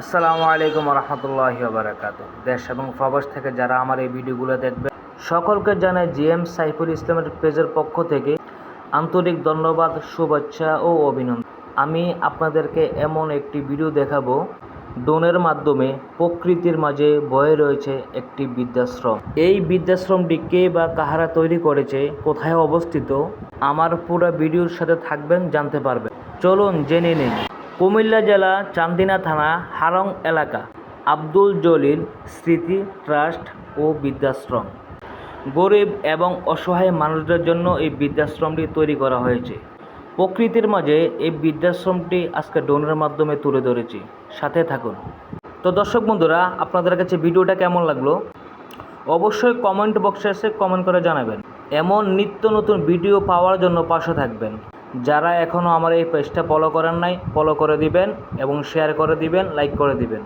আসসালামু আলাইকুম রহমতুল্লাহি ওয়া বারাকাতুহু। দেশ এবং প্রবাস থেকে যারা আমার এই ভিডিওগুলো দেখবে সকলকে জানাই জিএম সাইফুল ইসলামের পেজের পক্ষ থেকে আন্তরিক ধন্যবাদ, শুভেচ্ছা ও অভিনন্দন। আমি আপনাদেরকে এমন একটি ভিডিও দেখাবো ড্রোনের মাধ্যমে প্রকৃতির মাঝে বয়ে রয়েছে একটি বৃদ্ধাশ্রম। এই বৃদ্ধাশ্রমটি কে বা কাহারা তৈরি করেছে, কোথায় অবস্থিত, আমার পুরো ভিডিওর সাথে থাকবেন, জানতে পারবেন। চলুন জেনে নিন। কুমিল্লা জেলা চান্দিনা থানা হারং এলাকা আব্দুল জলিল স্মৃতি ট্রাস্ট ও বৃদ্ধাশ্রম। গরিব এবং অসহায় মানুষদের জন্য এই বৃদ্ধাশ্রমটি তৈরি করা হয়েছে। প্রকৃতির মাঝে এই বৃদ্ধাশ্রমটি আজকে ড্রোনের মাধ্যমে তুলে ধরেছি, সাথে থাকুন। তো দর্শক বন্ধুরা, আপনাদের কাছে ভিডিওটা কেমন লাগলো অবশ্যই কমেন্ট বক্সে এসে কমেন্ট করে জানাবেন। এমন নিত্য নতুন ভিডিও পাওয়ার জন্য পাশে থাকবেন। যারা এখনও আমার এই পেজটা ফলো করেন নাই, ফলো করে দিবেন এবং শেয়ার করে দিবেন, লাইক করে দিবেন।